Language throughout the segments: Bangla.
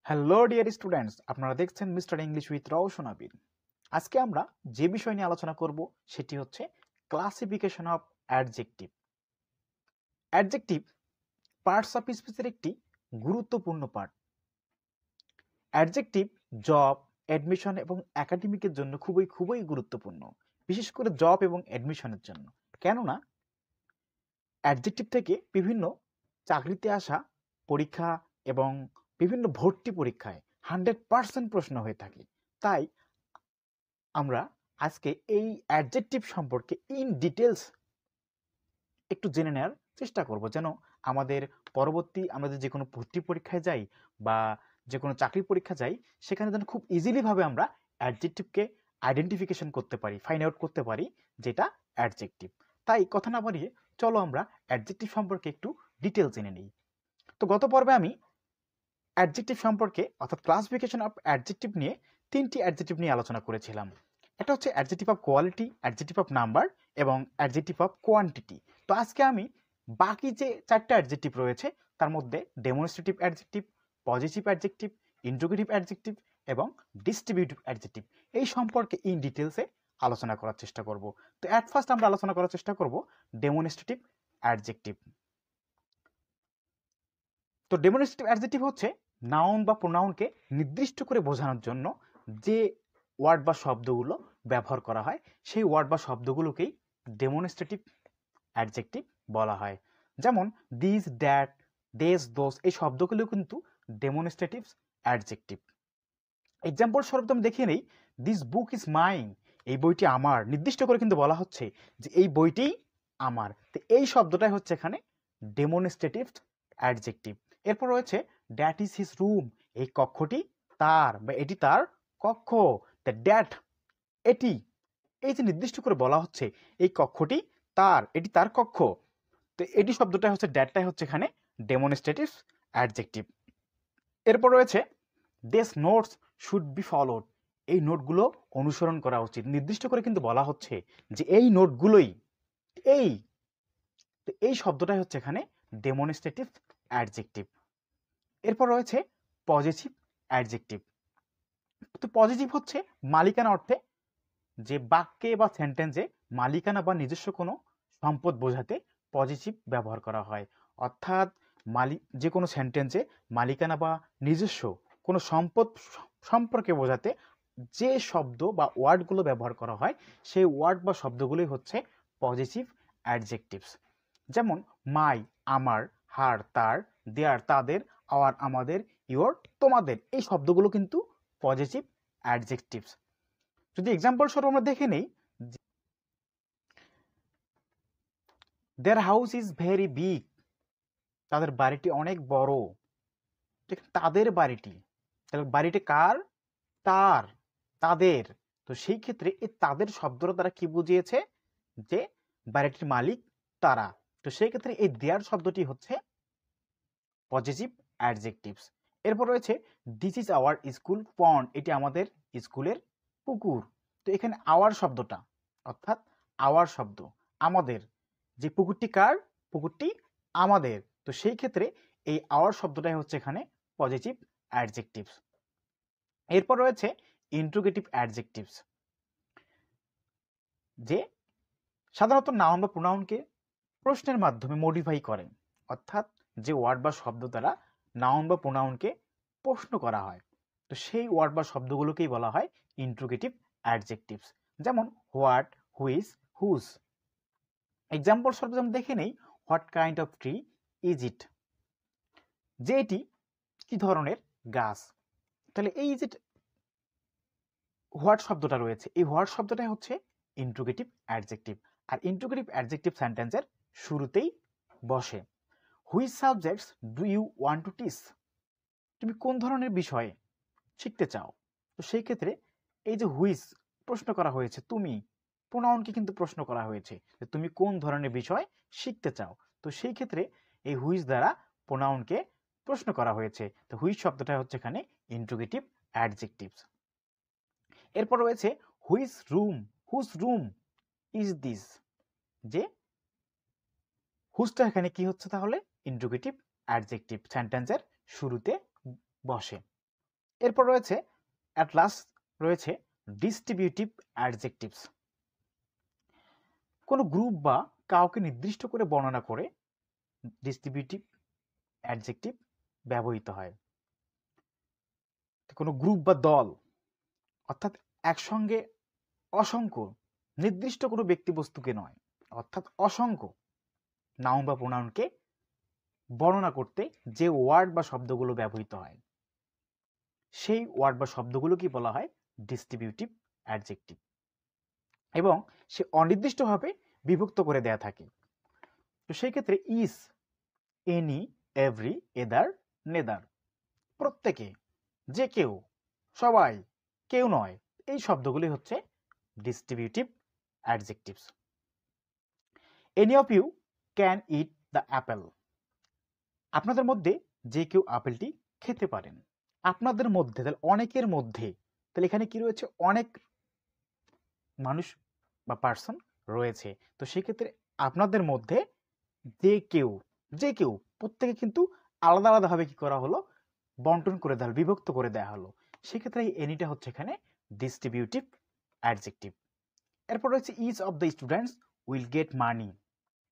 হ্যালো ডিয়ার স্টুডেন্টস, আপনারা দেখছেন Mister English with Roushan Abir. আজকে আমরা যে বিষয় নিয়ে আলোচনা করব সেটি হচ্ছে classification of adjective. Adjective parts of স্পিচের একটি গুরুত্বপূর্ণ পার্ট। অ্যাডজেক্টিভ জব, অ্যাডমিশন এবং একাডেমিকের জন্য খুবই গুরুত্বপূর্ণ, বিশেষ করে জব এবং অ্যাডমিশনের জন্য। কেননা অ্যাডজেক্টিভ থেকে বিভিন্ন চাকরিতে আসা পরীক্ষা এবং বিভিন্ন ভর্তি পরীক্ষায় 100% প্রশ্ন হয়ে থাকে। তাই আমরা আজকে এই অ্যাডজেক্টিভ সম্পর্কে ইন ডিটেলস একটু জেনে নেওয়ার চেষ্টা করব, যেন আমাদের পরবর্তী আমাদের যে কোনো ভর্তি পরীক্ষায় যাই বা যে কোনো চাকরি পরীক্ষা যাই, সেখানে যেন খুব ইজিলিভাবে আমরা অ্যাডজেক্টিভকে আইডেন্টিফিকেশন করতে পারি, ফাইন্ড আউট করতে পারি যেটা অ্যাডজেক্টিভ। তাই কথা না বাড়িয়ে চলো আমরা অ্যাডজেক্টিভ সম্পর্কে একটু ডিটেলস জেনে নিই। তো গত পর্বে আমি অ্যাডজেক্টিভ সম্পর্কে অর্থাৎ ক্লাসিফিকেশন অফ অ্যাডজেক্টিভ নিয়ে 3টি অ্যাডজেক্টিভ নিয়ে আলোচনা করেছিলাম। এটা হচ্ছে adjective of quality, adjective of number এবং অ্যাডজেক্টিভ অফ কোয়ান্টিটি। তো আজকে আমি বাকি যে 4টা অ্যাডজেক্টিভ রয়েছে তার মধ্যে demonstrative adjective, positive adjective, interrogative adjective এবং ডিস্ট্রিবিউটিভ অ্যাডজেক্টিভ এই সম্পর্কে ইন ডিটেলসে আলোচনা করার চেষ্টা করব। তো অ্যাট ফার্স্ট আমরা আলোচনা করার চেষ্টা করব ডেমনস্ট্রেটিভ অ্যাডজেক্টিভ। তো ডেমনস্ট্রেটিভ অ্যাডজেক্টিভ হচ্ছে নাউন বা প্রোনাউনকে নির্দিষ্ট করে বোঝানোর জন্য যে ওয়ার্ড বা শব্দগুলো ব্যবহার করা হয়, সেই ওয়ার্ড বা শব্দগুলোকেই ডেমনস্ট্রেটিভ অ্যাডজেক্টিভ বলা হয়। যেমন দিস, দ্যাট, দেস, দোস এই শব্দগুলো কিন্তু ডেমনস্ট্রেটিভ অ্যাডজেক্টিভ। এক্সাম্পল স্বরূপ আমি দেখে নেই, দিস বুক ইজ মাইন, এই বইটি আমার, নির্দিষ্ট করে কিন্তু বলা হচ্ছে যে এই বইটি আমার। তো এই শব্দটাই হচ্ছে এখানে ডেমনস্ট্রেটিভ অ্যাডজেক্টিভ। এরপর রয়েছে দ্যাট ইজ হিজ রুম, এই কক্ষটি তার বা এটি তার কক্ষ। দ্য দ্যাট এটি, এই যে নির্দিষ্ট করে বলা হচ্ছে এই কক্ষটি তার, এটি তার কক্ষ, তো এটি শব্দটা হচ্ছে দ্যাটটাই হচ্ছে এখানে ডেমনস্ট্রেটিভ অ্যাডজেক্টিভ। এরপর রয়েছে this notes should be followed, এই নোটগুলো অনুসরণ করা উচিত, নির্দিষ্ট করে কিন্তু বলা হচ্ছে যে এই নোটগুলোই এই, তো এই শব্দটাই হচ্ছে এখানে ডেমনস্ট্রেটিভ অ্যাডজেক্টিভ। এরপর রয়েছে পজিটিভ অ্যাডজেক্টিভ। তো পজিটিভ হচ্ছে মালিকানা অর্থে, যে বাক্যে বা সেন্টেন্সে মালিকানা বা নিজস্ব কোনো সম্পদ বোঝাতে পজিটিভ ব্যবহার করা হয়। অর্থাৎ যে কোনো সেন্টেন্সে মালিকানা বা নিজস্ব কোনো সম্পদ সম্পর্কে বোঝাতে যে শব্দ বা ওয়ার্ডগুলো ব্যবহার করা হয়, সেই ওয়ার্ড বা শব্দগুলোই হচ্ছে পজিটিভ অ্যাডজেক্টিভস। যেমন মাই আমার, হার তার, দেয়ার তাদের, আওয়ার আমাদের, ইওর তোমাদের, এই শব্দগুলো কিন্তু পজিটিভ অ্যাডজেক্টিভস। যদি এক্সাম্পল স্বরূপ আমরা দেখে নেই, their house is very big, তাদের বাড়িটি অনেক বড়। তাদের বাড়িটি, তাহলে বাড়িটি কার? তার, তাদের। তো সেই ক্ষেত্রে এই তাদের শব্দটা তারা কি বুঝিয়েছে? যে বাড়িটির মালিক তারা। তো সেই ক্ষেত্রে এই দেয়ার শব্দটি হচ্ছে পজিটিভ অ্যাডজেক্টিভস। এরপর রয়েছে দিস ইজ আওয়ার স্কুল পন্ড, এটি আমাদের স্কুলের পুকুর। তো এখানে আওয়ার শব্দটা অর্থাৎ আওয়ার শব্দ আমাদের, যে পুকুরটি কার? পুকুরটি আমাদের। তো সেই ক্ষেত্রে এই আওয়ার শব্দটাই হচ্ছে এখানে পজিটিভ অ্যাডজেক্টিভস। এরপর রয়েছে ইন্ট্রোগেটিভ অ্যাডজেক্টিভস, যে সাধারণত নাউন বা প্রোনাউনকে প্রশ্নের মাধ্যমে মডিফাই করে, অর্থাৎ যে ওয়ার্ড বা শব্দ দ্বারা নাউন বা প্রোনাউনকে প্রশ্ন করা হয়, তো সেই ওয়ার্ড বা শব্দগুলোকেই বলা হয় ইন্ট্রোগেটিভ অ্যাডজেক্টিভস। যেমন হোয়াট, হুইজ, হুজ। এক্সাম্পল স্বরূপ যেমন দেখে নেই, what kind of tree is it, যে এটি কি ধরনের গাছ। তাহলে এই যে হোয়াট শব্দটা রয়েছে, এই হোয়াট শব্দটাই হচ্ছে ইন্ট্রোগেটিভ অ্যাডজেক্টিভ। আর ইন্ট্রোগেটিভ অ্যাডজেক্টিভ সেন্টেন্সের শুরুতেই বসে। Which subjects do you want to teach, তুমি কোন ধরনের বিষয়ে শিখতে চাও। তো সেই ক্ষেত্রে এই যে হুইচ প্রশ্ন করা হয়েছে, তুমি প্রোনাউনকে কিন্তু প্রশ্ন করা হয়েছে যে তুমি কোন ধরনের বিষয় শিখতে চাও। তো সেই ক্ষেত্রে এই হুইচ দ্বারা প্রোনাউনকে প্রশ্ন করা হয়েছে। তো হুইচ শব্দটা হচ্ছে এখানে ইন্ট্রোগেটিভ অ্যাডজেক্টিভস। এরপর রয়েছে which room, whose room is this, যে হুজটা এখানে কি হচ্ছে তাহলে ইন্ট্রোগেটিভ অ্যাডজেক্টিভ, সেন্টেন্সের শুরুতে বসে। এরপর রয়েছে অ্যাট লাস্ট রয়েছে ডিস্ট্রিবিউটিভ অ্যাডজেক্টিভস। কোনো গ্রুপ বা কাউকে নির্দিষ্ট করে বর্ণনা করে ডিস্ট্রিবিউটিভ অ্যাডজেক্টিভ ব্যবহৃত হয়। কোনো গ্রুপ বা দল অর্থাৎ একসঙ্গে অসংখ্য নির্দিষ্ট কোনো ব্যক্তিবস্তুকে নয়, অর্থাৎ অসংখ্য নাউন বা প্রোনাউনকে বর্ণনা করতে যে ওয়ার্ড বা শব্দগুলো ব্যবহৃত হয় সেই ওয়ার্ড বা শব্দগুলোকে বলা হয় ডিস্ট্রিবিউটিভ অ্যাডজেক্টিভ, এবং সে অনির্দিষ্টভাবে বিভক্ত করে দেয়া থাকে। তো সেই ক্ষেত্রে each, any, every, either, neither, প্রত্যেকে, যে কেউ, সবাই, কেউ নয়, এই শব্দগুলি হচ্ছে distributive adjectives. Any of you can eat the apple, আপনাদের মধ্যে যে কেউ আপেলটি খেতে পারেন। আপনাদের মধ্যে, তাহলে অনেকের মধ্যে, তাহলে এখানে কি রয়েছে, অনেক মানুষ বা পার্সন রয়েছে। তো সেক্ষেত্রে আপনাদের মধ্যে যে কেউ, যে কেউ, প্রত্যেকে কিন্তু আলাদা আলাদাভাবে কি করা হলো, বন্টন করে দেওয়া হলো, বিভক্ত করে দেওয়া হলো। সেক্ষেত্রে এই এনিটা হচ্ছে এখানে ডিস্ট্রিবিউটিভ অ্যাডজেক্টিভ। এরপর রয়েছে each of the students will get money,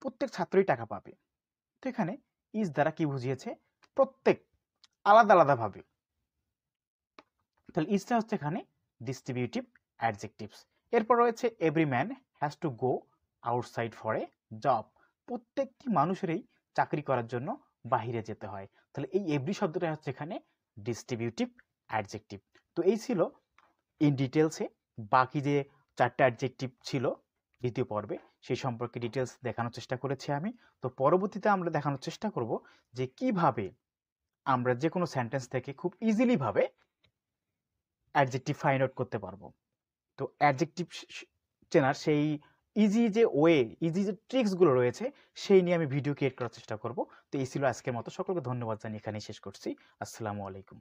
প্রত্যেক ছাত্রই টাকা পাবে। তো এখানে ইজ দ্বারা কি বুঝিয়েছে, প্রত্যেক আলাদা আলাদাভাবে, তাহলে ইজটা হচ্ছে এখানে ডিস্ট্রিবিউটিভ অ্যাডজেক্টিভস। এরপর রয়েছে every man has to go outside for a job, প্রত্যেকটি মানুষেরই চাকরি করার জন্য বাহিরে যেতে হয়। তাহলে এই এভরি শব্দটা হচ্ছে এখানে ডিস্ট্রিবিউটিভ অ্যাডজেক্টিভ। তো এই ছিল ইন ডিটেলসে বাকি যে 4টা অ্যাডজেক্টিভ ছিল দ্বিতীয় পর্বে, সেই সম্পর্কে ডিটেলস দেখানোর চেষ্টা করেছি আমি। তো পরবর্তীতে আমরা দেখানোর চেষ্টা করব যে কিভাবে আমরা যে কোনো সেন্টেন্স থেকে খুব ইজিলি ভাবে অ্যাডজেক্টিভ ফাইন্ড আউট করতে পারবো। তো অ্যাডজেক্টিভ চেনার সেই ইজি যে ওয়ে, ইজি যে ট্রিক্সগুলো রয়েছে সেই নিয়ে আমি ভিডিও ক্রিয়েট করার চেষ্টা করব। তো এই ছিল আজকের মতো, সকলকে ধন্যবাদ জানিয়ে এখানেই শেষ করছি। আসসালামু আলাইকুম।